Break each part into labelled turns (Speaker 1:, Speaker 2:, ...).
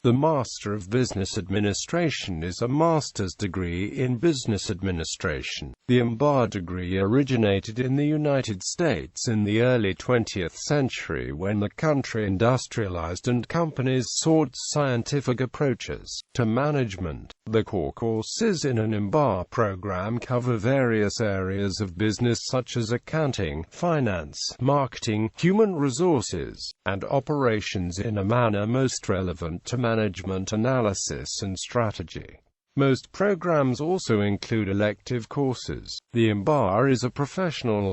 Speaker 1: The Master of Business Administration is a master's degree in business administration. The MBA degree originated in the United States in the early 20th century when the country industrialized and companies sought scientific approaches to management. The core courses in an MBA program cover various areas of business such as accounting, finance, marketing, human resources, and operations in a manner most relevant to management analysis and strategy. Most programs also include elective courses. The MBA is a professional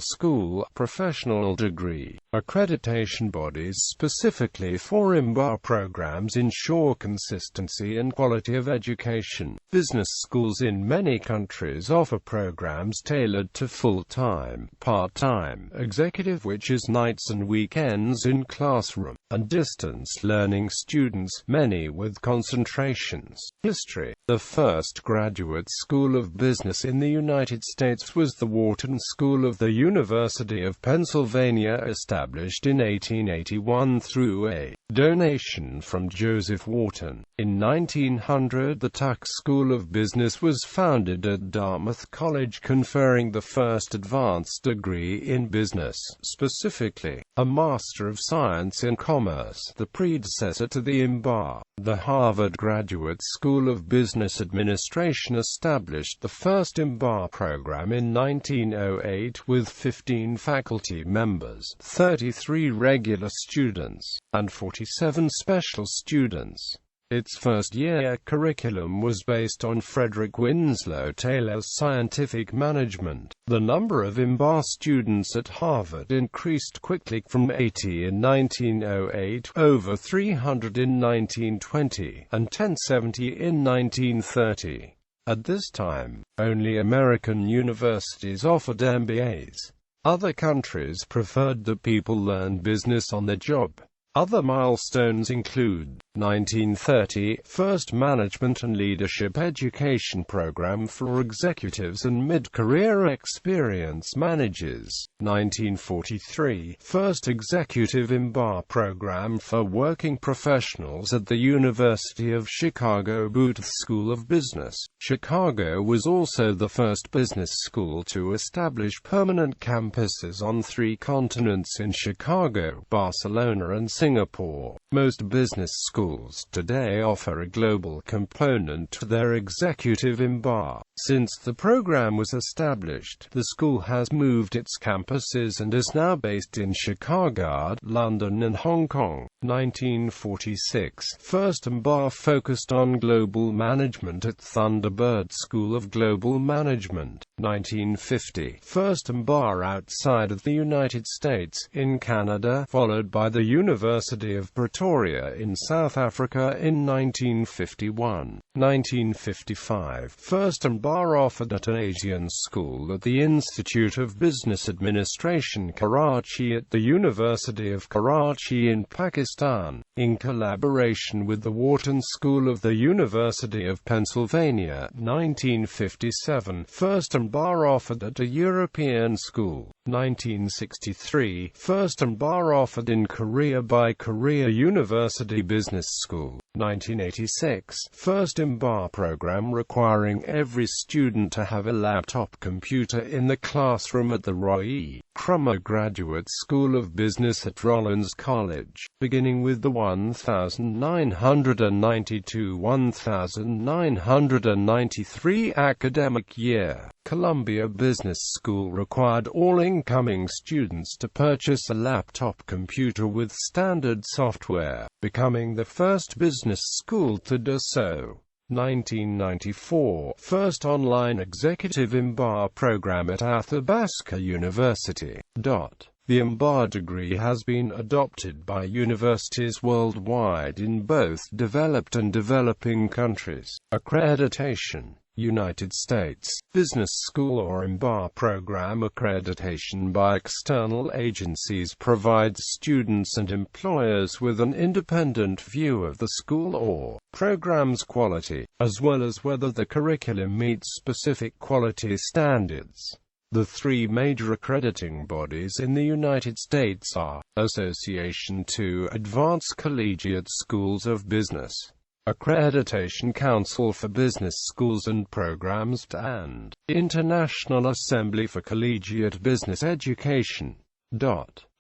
Speaker 1: degree. Accreditation bodies specifically for MBA programs ensure consistency and quality of education. Business schools in many countries offer programs tailored to full-time, part-time, executive, which is nights and weekends in classroom, and distance learning students, many with concentrations. History. The first graduate school of business in the United States was the Wharton School of the University of Pennsylvania, established in 1881 through a donation from Joseph Wharton. In 1900, the Tuck School of Business was founded at Dartmouth College, conferring the first advanced degree in business, specifically a Master of Science in Commerce, the predecessor to the MBA. The Harvard Graduate School of Business Administration established the first MBA program in 1908 with 15 faculty members, 33 regular students, and 47 special students. Its first-year curriculum was based on Frederick Winslow Taylor's scientific management. The number of MBA students at Harvard increased quickly from 80 in 1908, over 300 in 1920, and 1070 in 1930. At this time, only American universities offered MBAs. Other countries preferred that people learn business on the job. Other milestones include 1930, first management and leadership education program for executives and mid-career experience managers. 1943, first executive MBA program for working professionals at the University of Chicago Booth School of Business. Chicago was also the first business school to establish permanent campuses on 3 continents in Chicago, Barcelona and Singapore. Most business schools today offer a global component to their executive MBA. Since the program was established, the school has moved its campuses and is now based in Chicago, London and Hong Kong. 1946, first MBA focused on global management at Thunderbird School of Global Management. 1950, first MBA outside of the United States, in Canada, followed by the University of Pretoria in South Africa in 1951. 1955, first MBA offered at an Asian school at the Institute of Business Administration, Karachi, at the University of Karachi in Pakistan, in collaboration with the Wharton School of the University of Pennsylvania. 1957, first MBA offered at a European school. 1963, first MBA offered in Korea by Korea University Business School. 1986, first MBA program requiring every student to have a laptop computer in the classroom at the Roy E. Crummer Graduate School of Business at Rollins College. Beginning with the 1992-1993 academic year, Columbia Business School required all incoming students to purchase a laptop computer with standard software, becoming the first business school to do so. 1994, first online executive MBA program at Athabasca University. The MBA degree has been adopted by universities worldwide in both developed and developing countries. Accreditation. United States, business school or MBA program accreditation by external agencies provides students and employers with an independent view of the school or program's quality, as well as whether the curriculum meets specific quality standards. The 3 major accrediting bodies in the United States are Association to Advanced Collegiate Schools of Business, Accreditation Council for Business Schools and Programs and International Assembly for Collegiate Business Education.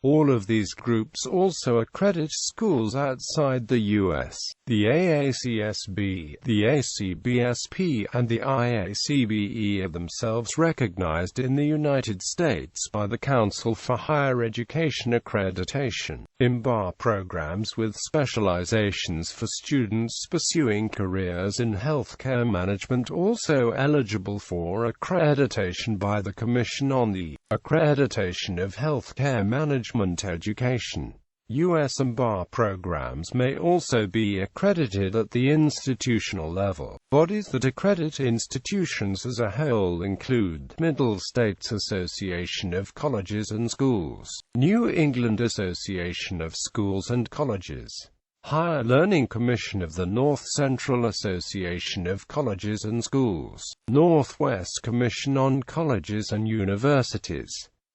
Speaker 1: All of these groups also accredit schools outside the U.S. The AACSB, the ACBSP, and the IACBE are themselves recognized in the United States by the Council for Higher Education Accreditation. IMBA programs with specializations for students pursuing careers in healthcare management also eligible for accreditation by the Commission on the Accreditation of Healthcare Management Education. U.S. IMBA programs may also be accredited at the institutional level. Bodies that accredit institutions as a whole include Middle States Association of Colleges and Schools, New England Association of Schools and Colleges, Higher Learning Commission of the North Central Association of Colleges and Schools, Northwest Commission on Colleges and Universities,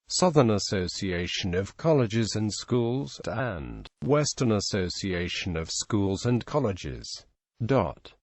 Speaker 1: Southern Association of Colleges and Schools, and Western Association of Schools and Colleges.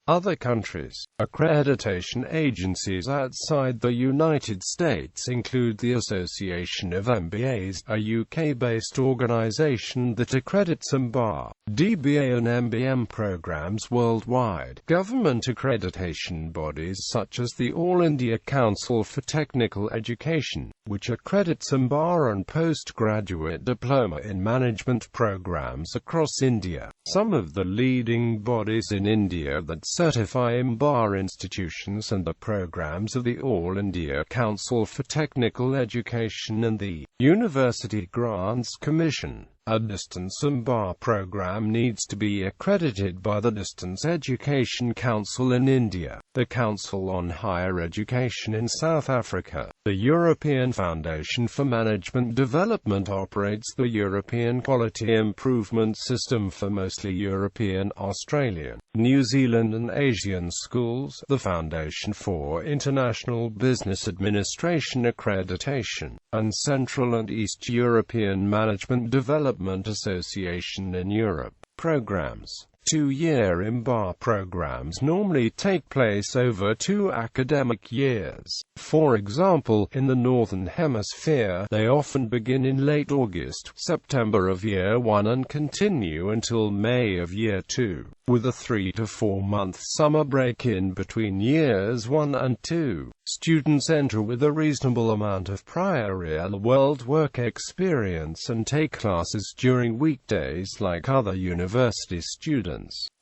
Speaker 1: Other countries. Accreditation agencies outside the United States include the Association of MBAs, a UK-based organization that accredits MBA, DBA and MBM programs worldwide. Government accreditation bodies such as the All India Council for Technical Education, which accredits MBA and postgraduate diploma in management programs across India. Some of the leading bodies in India that certify MBA institutions and the programs of the All India Council for Technical Education and the University Grants Commission. A distance MBA program needs to be accredited by the Distance Education Council in India, the Council on Higher Education in South Africa. The European Foundation for Management Development operates the European Quality Improvement System for mostly European, Australian, New Zealand and Asian schools. The Foundation for International Business Administration Accreditation, and Central and East European Management Development Association in Europe. Programs. 2-year MBA programs normally take place over 2 academic years. For example, in the Northern Hemisphere, they often begin in late August, September of Year 1 and continue until May of Year 2, with a 3 to 4 month summer break in between Years 1 and 2. Students enter with a reasonable amount of prior real-world work experience and take classes during weekdays like other university students.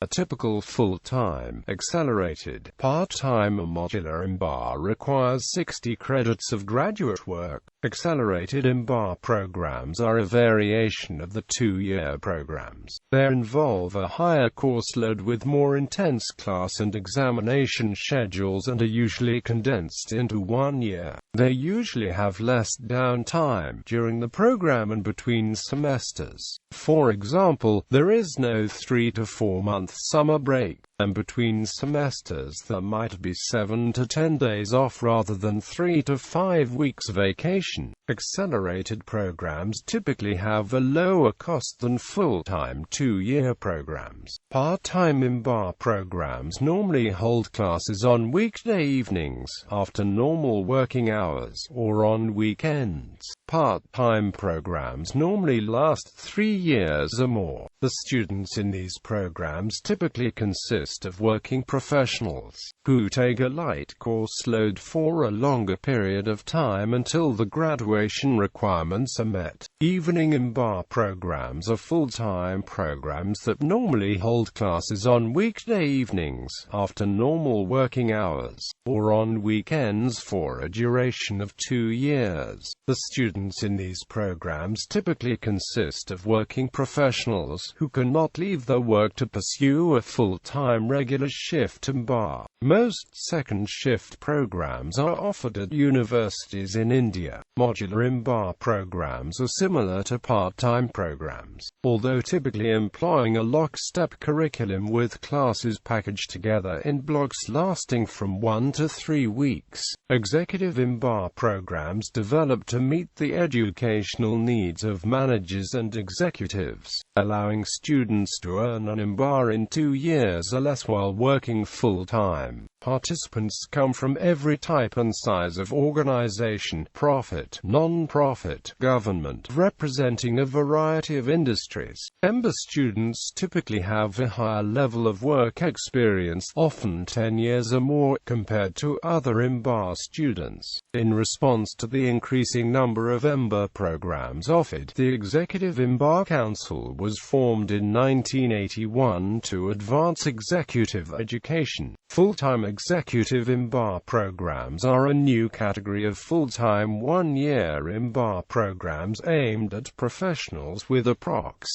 Speaker 1: A typical full-time, accelerated, part-time or modular MBA requires 60 credits of graduate work. Accelerated MBA programs are a variation of the 2-year programs. They involve a higher course load with more intense class and examination schedules and are usually condensed into 1 year. They usually have less downtime during the program and between semesters. For example, there is no 3 to 4 month summer break, and between semesters there might be 7 to 10 days off rather than 3 to 5 weeks vacation. Accelerated programs typically have a lower cost than full-time 2-year programs. Part-time MBA programs normally hold classes on weekday evenings, after normal working hours, or on weekends. Part-time programs normally last 3 years or more. The students in these programs typically consist of working professionals, who take a light course load for a longer period of time until the graduation requirements are met. Evening MBA programs are full-time programs that normally hold classes on weekday evenings, after normal working hours, or on weekends for a duration of 2 years. The students in these programs typically consist of working professionals who cannot leave their work to pursue a full-time regular shift MBA. Most second-shift programs are offered at universities in India. Modular MBA programs are similar to part-time programs, although typically employing a lockstep curriculum with classes packaged together in blocks lasting from 1 to 3 weeks. Executive MBA programs develop to meet the educational needs of managers and executives, allowing students to earn an MBA in 2 years or less. less while working full-time. Participants come from every type and size of organization, profit, non-profit, government, representing a variety of industries. EMBA students typically have a higher level of work experience, often 10 years or more, compared to other EMBA students. In response to the increasing number of EMBA programs offered, the Executive EMBA Council was formed in 1981 to advance executive education. Full-time executive EMBA programs are a new category of full-time one-year EMBA programs aimed at professionals with approx.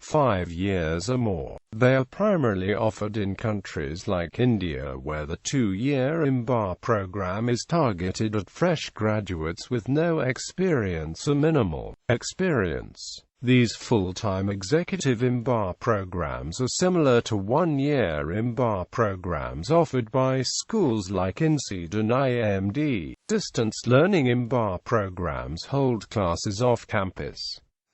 Speaker 1: 5 years or more. They are primarily offered in countries like India, where the 2-year EMBA program is targeted at fresh graduates with no experience or minimal experience. These full-time executive EMBA programs are similar to one-year EMBA programs offered by schools like INSEAD and IMD. Distance learning EMBA programs hold classes off campus.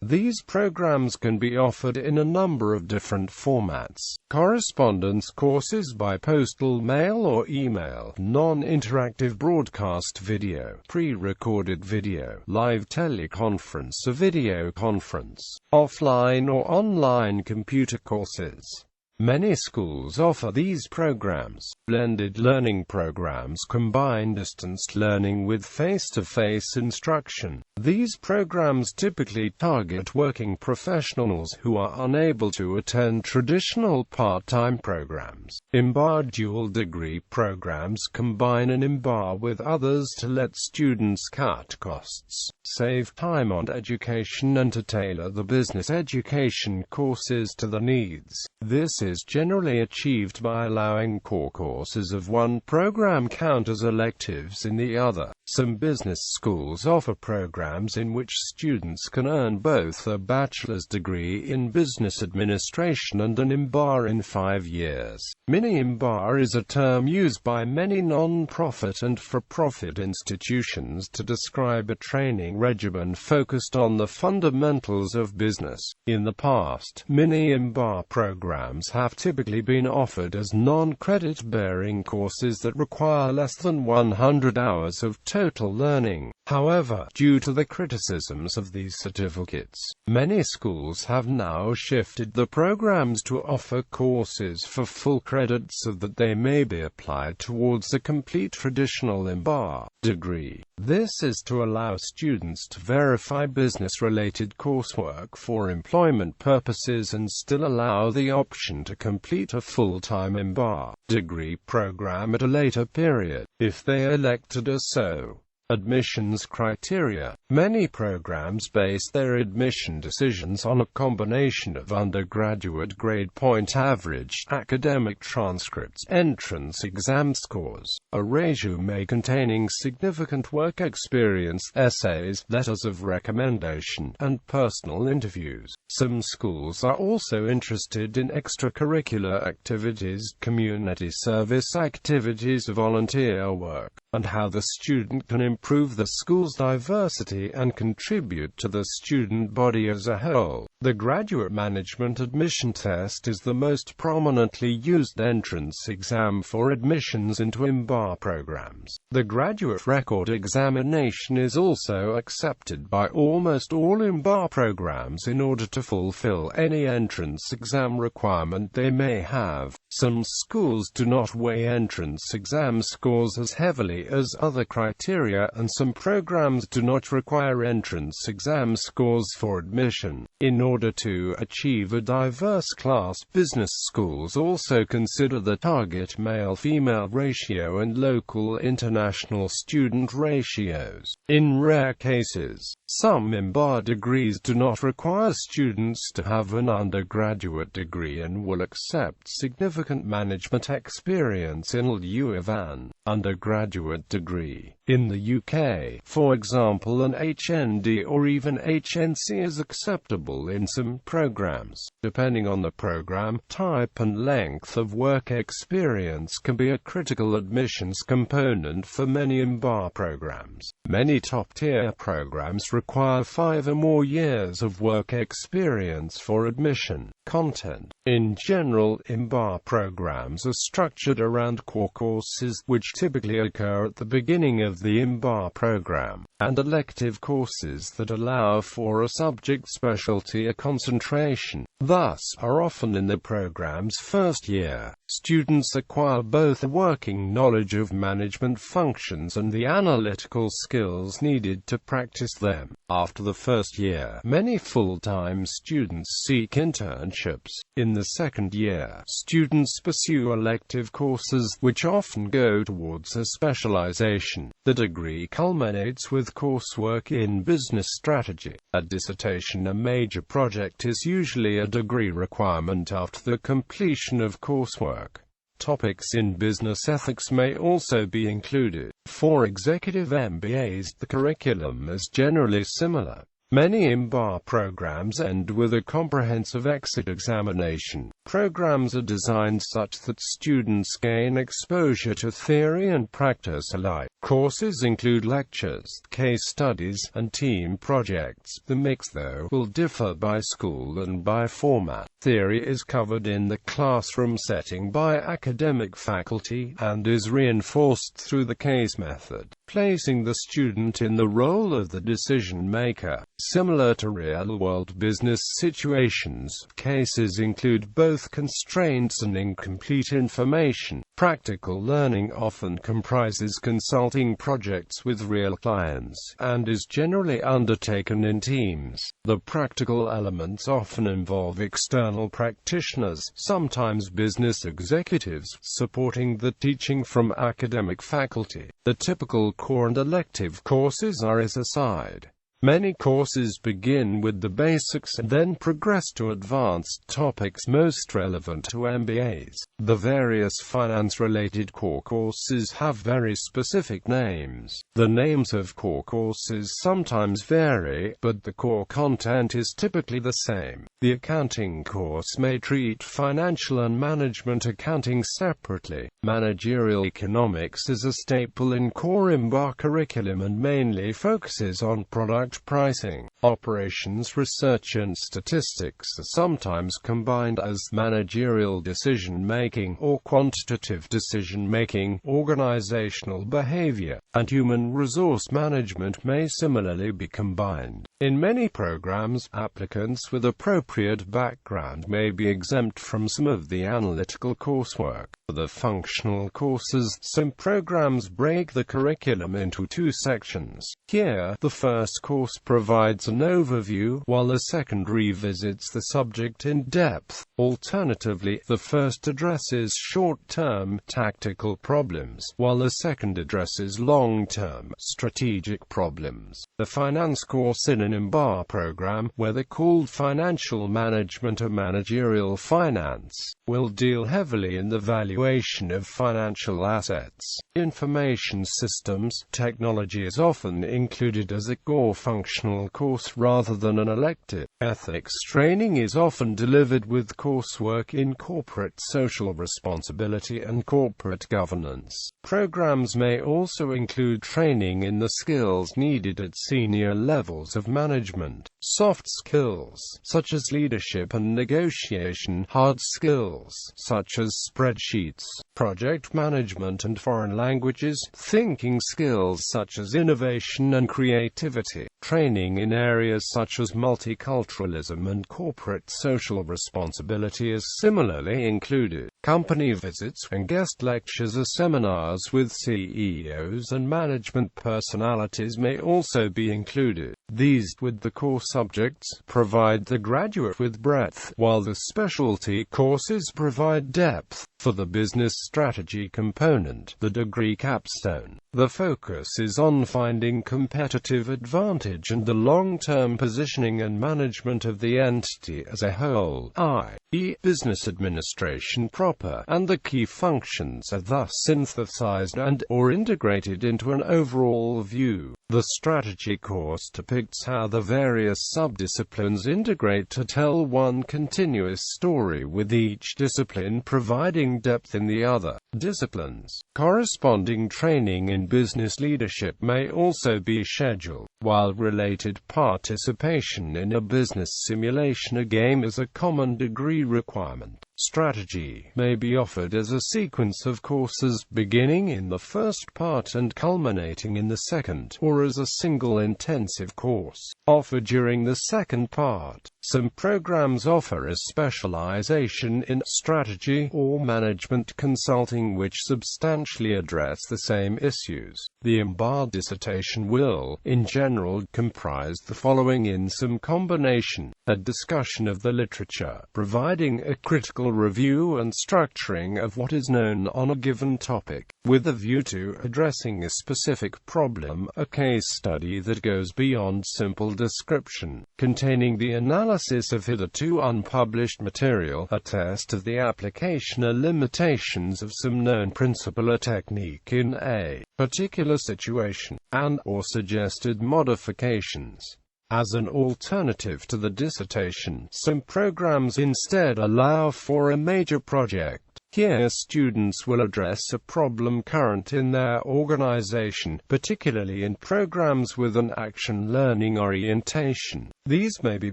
Speaker 1: These programs can be offered in a number of different formats: correspondence courses by postal mail or email, non-interactive broadcast video, pre-recorded video, live teleconference or video conference, offline or online computer courses. Many schools offer these programs. Blended learning programs combine distance learning with face-to-face instruction. These programs typically target working professionals who are unable to attend traditional part-time programs. EMBA dual degree programs combine an EMBA with others to let students cut costs, save time on education, and to tailor the business education courses to the needs. This is generally achieved by allowing core courses of one program count as electives in the other. Some business schools offer programs in which students can earn both a bachelor's degree in business administration and an EMBA in 5 years. Mini-EMBA is a term used by many non-profit and for-profit institutions to describe a training regimen focused on the fundamentals of business. In the past, mini-EMBA programs have typically been offered as non-credit-bearing courses that require less than 100 hours of total learning. However, due to the criticisms of these certificates, many schools have now shifted the programs to offer courses for full credit so that they may be applied towards a complete traditional EMBA degree. This is to allow students to verify business-related coursework for employment purposes and still allow the option to complete a full-time EMBA degree program at a later period, if they elect to do so. Admissions criteria. Many programs base their admission decisions on a combination of undergraduate grade point average, academic transcripts, entrance exam scores, a resume containing significant work experience, essays, letters of recommendation, and personal interviews. Some schools are also interested in extracurricular activities, community service activities, volunteer work, and how the student can improve the school's diversity and contribute to the student body as a whole. The Graduate Management Admission Test is the most prominently used entrance exam for admissions into EMBA programs. The Graduate Record Examination is also accepted by almost all EMBA programs in order to fulfill any entrance exam requirement they may have. Some schools do not weigh entrance exam scores as heavily as other criteria, and some programs do not require entrance exam scores for admission. In order to achieve a diverse class, business schools also consider the target male-female ratio and local international student ratios. In rare cases, some EMBA degrees do not require students to have an undergraduate degree and will accept significant management experience in lieu of an undergraduate degree. In the UK, for example, an HND or even HNC is acceptable in some programs. Depending on the program type and length of work experience can be a critical admissions component for many EMBA programs. Many top-tier programs require 5 or more years of work experience for admission. Content. In general, MBA programs are structured around core courses, which typically occur at the beginning of the MBA program, and elective courses that allow for a subject specialty or concentration, thus are often in the program's first year. Students acquire both a working knowledge of management functions and the analytical skills needed to practice them. After the first year, many full-time students seek internships. In the second year, students pursue elective courses, which often go towards a specialization. The degree culminates with coursework in business strategy. A dissertation, a major project, is usually a degree requirement after the completion of coursework. Topics in business ethics may also be included. For executive MBAs, the curriculum is generally similar. Many MBA programs end with a comprehensive exit examination. Programs are designed such that students gain exposure to theory and practice alike. Courses include lectures, case studies, and team projects. The mix, though, will differ by school and by format. Theory is covered in the classroom setting by academic faculty, and is reinforced through the case method, placing the student in the role of the decision-maker. Similar to real-world business situations, cases include both constraints and incomplete information. Practical learning often comprises consulting projects with real clients, and is generally undertaken in teams. The practical elements often involve external practitioners, sometimes business executives, supporting the teaching from academic faculty. The typical core and elective courses are as aside. Many courses begin with the basics and then progress to advanced topics most relevant to MBAs. The various finance-related core courses have very specific names. The names of core courses sometimes vary, but the core content is typically the same. The accounting course may treat financial and management accounting separately. Managerial economics is a staple in core MBA curriculum and mainly focuses on product pricing. Operations research and statistics are sometimes combined as managerial decision-making or quantitative decision-making. Organizational behavior and human resource management may similarly be combined. In many programs, applicants with appropriate background may be exempt from some of the analytical coursework. For the functional courses, some programs break the curriculum into two sections. Here, the first course provides an overview, while the second revisits the subject in depth. Alternatively, the first addresses short-term, tactical problems, while the second addresses long-term, strategic problems. The finance course in an MBA program, whether called financial management or managerial finance, will deal heavily in the valuation of financial assets. Information systems technology is often included as a core functional course rather than an elective. Ethics training is often delivered with coursework in corporate social responsibility and corporate governance. Programs may also include training in the skills needed at senior levels of management. Soft skills, such as leadership and negotiation. Hard skills, such as spreadsheets, project management and foreign languages. Thinking skills such as innovation and creativity. Training in areas such as multiculturalism and corporate social responsibility is similarly included. Company visits and guest lectures or seminars with CEOs and management personalities may also be included. These, with the core subjects, provide the graduate with breadth, while the specialty courses provide depth. For the business strategy component, the degree capstone, the focus is on finding competitive advantage and the long-term positioning and management of the entity as a whole, i.e., business administration proper, and the key functions are thus synthesized and/or integrated into an overall view. The strategy course depicts how the various subdisciplines integrate to tell one continuous story, with each discipline providing depth in the other disciplines. Corresponding training in business leadership may also be scheduled, while related participation in a business simulation or game is a common degree requirement. Strategy may be offered as a sequence of courses, beginning in the first part and culminating in the second, or as a single intensive course, offered during the second part. Some programs offer a specialization in strategy or management consulting which substantially address the same issues. The MBA dissertation will, in general, comprise the following in some combination: a discussion of the literature, providing a critical review and structuring of what is known on a given topic, with a view to addressing a specific problem, a case study that goes beyond simple description, containing the analysis of hitherto unpublished material, a test of the application or limitations of some known principle or technique in a particular situation, and/or suggested modifications. As an alternative to the dissertation, some programs instead allow for a major project. Here students will address a problem current in their organization, particularly in programs with an action learning orientation. These may be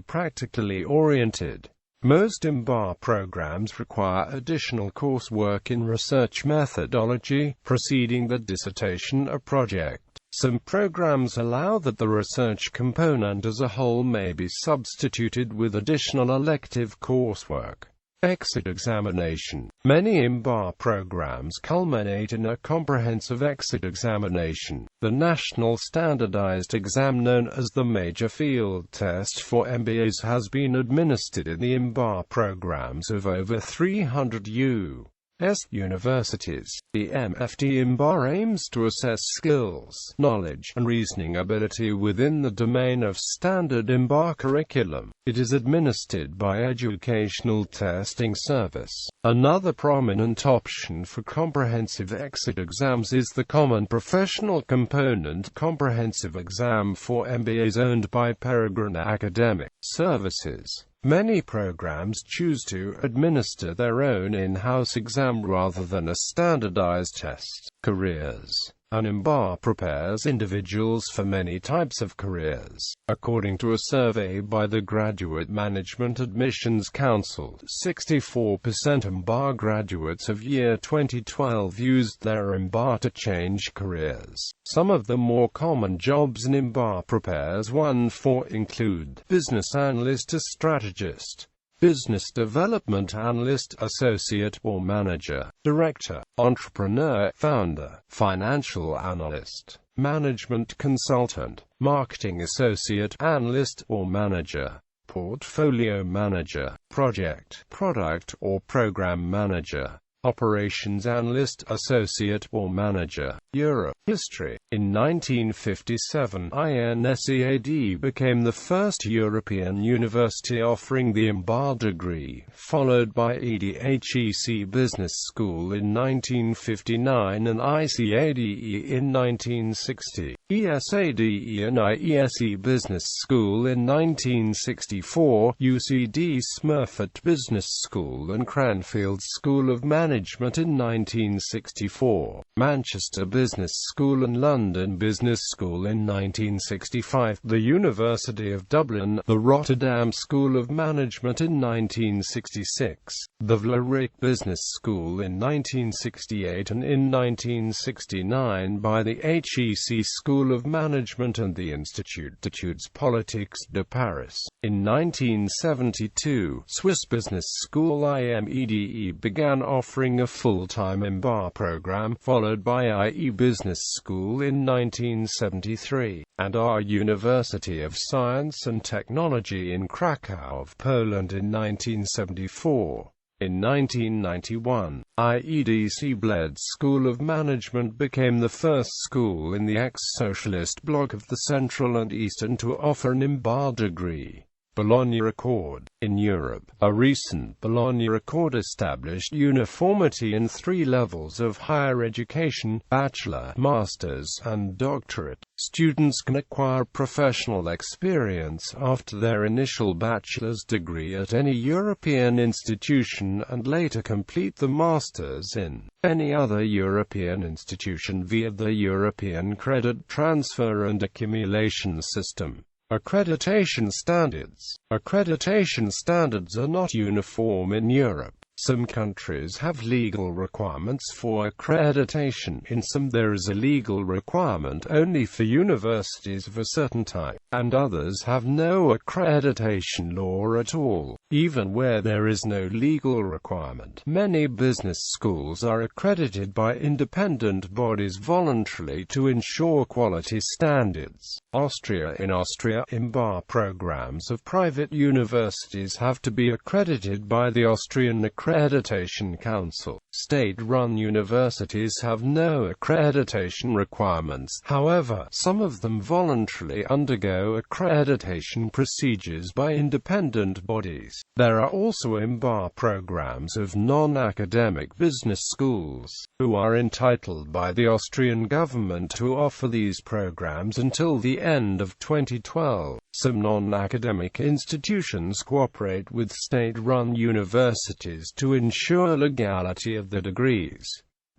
Speaker 1: practically oriented. Most MBA programs require additional coursework in research methodology, preceding the dissertation or project. Some programs allow that the research component as a whole may be substituted with additional elective coursework. Exit examination. Many MBA programs culminate in a comprehensive exit examination. The national standardized exam known as the Major Field Test for MBAs has been administered in the MBA programs of over 300 U.S. universities. The MFT MBA aims to assess skills, knowledge, and reasoning ability within the domain of standard MBA curriculum. It is administered by Educational Testing Service. Another prominent option for comprehensive exit exams is the Common Professional Component Comprehensive Exam for MBAs owned by Peregrine Academic Services. Many programs choose to administer their own in-house exam rather than a standardized test. Careers. An MBA prepares individuals for many types of careers. According to a survey by the Graduate Management Admissions Council, 64% MBA graduates of year 2012 used their MBA to change careers. Some of the more common jobs an MBA prepares one for include business analyst or strategist, business development analyst, associate or manager, director, entrepreneur, founder, financial analyst, management consultant, marketing associate, analyst or manager, portfolio manager, project, product or program manager, operations analyst, associate or manager. Europe. History. In 1957, INSEAD became the first European university offering the MBA degree, followed by EDHEC Business School in 1959 and ICADE in 1960. ESADE and IESE Business School in 1964, UCD Smurfit Business School and Cranfield School of Management in 1964, Manchester Business School and London Business School in 1965, the University of Dublin, the Rotterdam School of Management in 1966, the Vlerick Business School in 1968 and in 1969 by the HEC School of Management and the Institut d'études politiques de Paris. In 1972, Swiss Business School IMEDE began offering a full-time MBA program, followed by IE Business School in 1973, and our University of Science and Technology in Krakow, Poland in 1974. In 1991, IEDC Bled School of Management became the first school in the ex-socialist bloc of the Central and Eastern to offer an MBA degree. Bologna Accord. In Europe, a recent Bologna Accord established uniformity in 3 levels of higher education: bachelor, master's, and doctorate. Students can acquire professional experience after their initial bachelor's degree at any European institution and later complete the master's in any other European institution via the European Credit Transfer and Accumulation System. Accreditation standards. Accreditation standards are not uniform in Europe. Some countries have legal requirements for accreditation. In some there is a legal requirement only for universities of a certain type, and others have no accreditation law at all, even where there is no legal requirement. Many business schools are accredited by independent bodies voluntarily to ensure quality standards. Austria. In Austria, MBA programs of private universities have to be accredited by the Austrian Accreditation Council. State-run universities have no accreditation requirements. However, some of them voluntarily undergo accreditation procedures by independent bodies. There are also MBA programs of non-academic business schools, who are entitled by the Austrian government to offer these programs until the end of 2012. Some non-academic institutions cooperate with state-run universities to ensure legality of the degrees.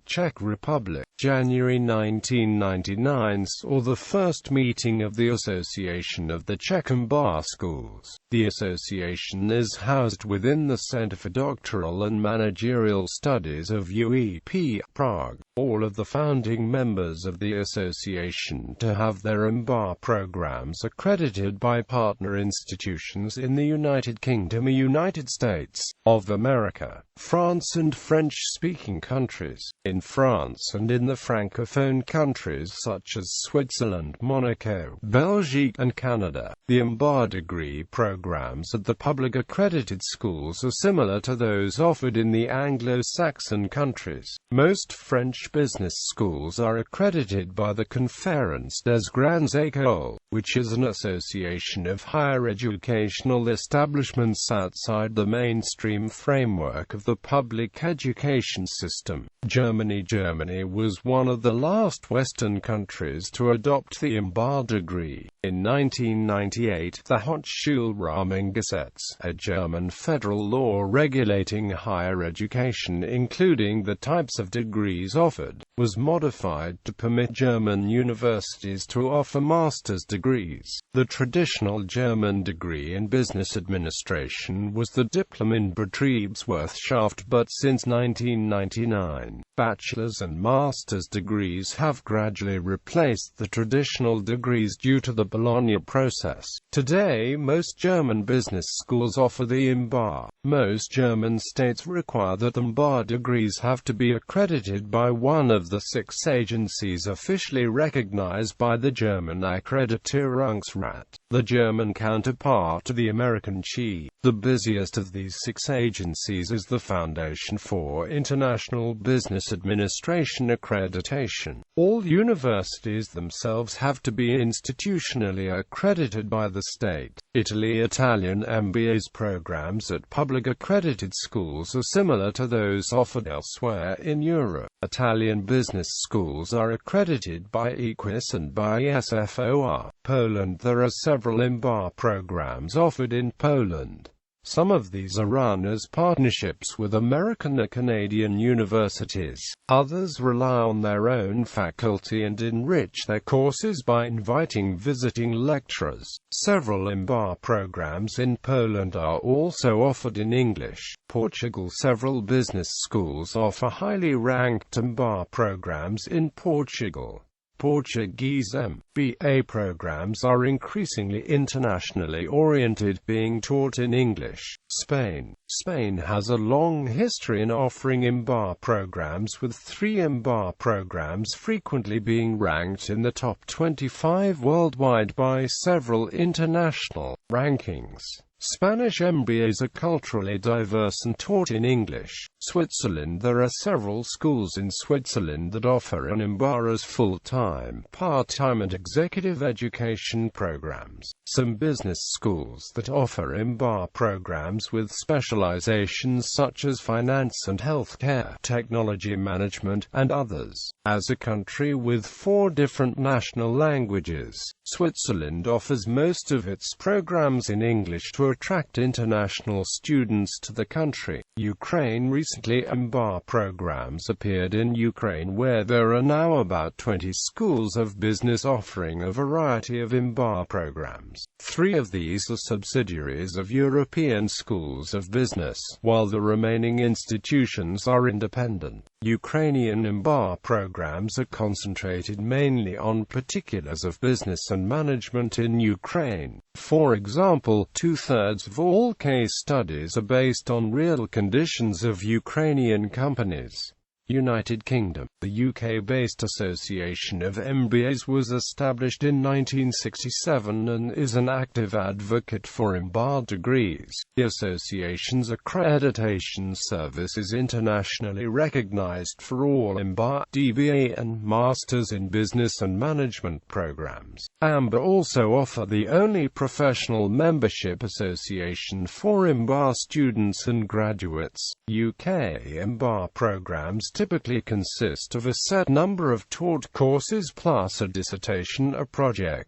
Speaker 1: Czech Republic. January 1999 saw the first meeting of the Association of the Czech MBA Schools. The association is housed within the Center for Doctoral and Managerial Studies of UEP, Prague. All of the founding members of the association to have their MBA programs accredited by partner institutions in the United Kingdom, United States of America, France and French-speaking countries. In France and in the Francophone countries such as Switzerland, Monaco, Belgium, and Canada, the MBA degree programs at the public accredited schools are similar to those offered in the Anglo-Saxon countries. Most French business schools are accredited by the Conférence des Grandes Écoles, which is an association of higher educational establishments outside the mainstream framework of the public education system. Germany was one of the last Western countries to adopt the MBA degree. In 1998, the Hochschulrahmengesetz, a German federal law regulating higher education including the types of degrees offered, was modified to permit German universities to offer master's degrees. The traditional German degree in business administration was the Diplom in Betriebswirtschaft, but since 1999, bachelor's and master's degrees have gradually replaced the traditional degrees due to the Bologna process. Today, most German business schools offer the MBA. Most German states require that the MBA degrees have to be accredited by one of the 6 agencies officially recognized by the German Akkreditierungsrat, the German counterpart to the American CHI. The busiest of these 6 agencies is the Foundation for International Business Administration Accreditation. All universities themselves have to be institutionally accredited by the state. Italian MBA's programs at public accredited schools are similar to those offered elsewhere in Europe. Italian business schools are accredited by EQUIS and by SFOR. Poland. There are several MBA programs offered in Poland. Some of these are run as partnerships with American or Canadian universities. Others rely on their own faculty and enrich their courses by inviting visiting lecturers. Several MBA programs in Poland are also offered in English. Portugal. Several business schools offer highly ranked MBA programs in Portugal. Portuguese MBA programs are increasingly internationally oriented, being taught in English. Spain. Spain has a long history in offering MBA programs, with 3 MBA programs frequently being ranked in the top 25 worldwide by several international rankings. Spanish MBAs are culturally diverse and taught in English. Switzerland. There are several schools in Switzerland that offer an MBA as full-time, part-time and executive education programs. Some business schools that offer MBA programs with specializations such as finance and healthcare, technology management, and others. As a country with 4 different national languages, Switzerland offers most of its programs in English to attract international students to the country. Ukraine. Recently, MBA programs appeared in Ukraine, where there are now about 20 schools of business offering a variety of MBA programs. 3 of these are subsidiaries of European schools of business, while the remaining institutions are independent. Ukrainian MBA programs are concentrated mainly on particulars of business and management in Ukraine. For example, 2/3 of all case studies are based on real conditions of Ukrainian companies. United Kingdom. The UK-based Association of MBAs was established in 1967 and is an active advocate for MBA degrees. The association's accreditation service is internationally recognized for all MBA, DBA and Masters in Business and Management programs. AMBA also offer the only professional membership association for MBA students and graduates. UK MBA programs typically consist of a set number of taught courses plus a dissertation or project.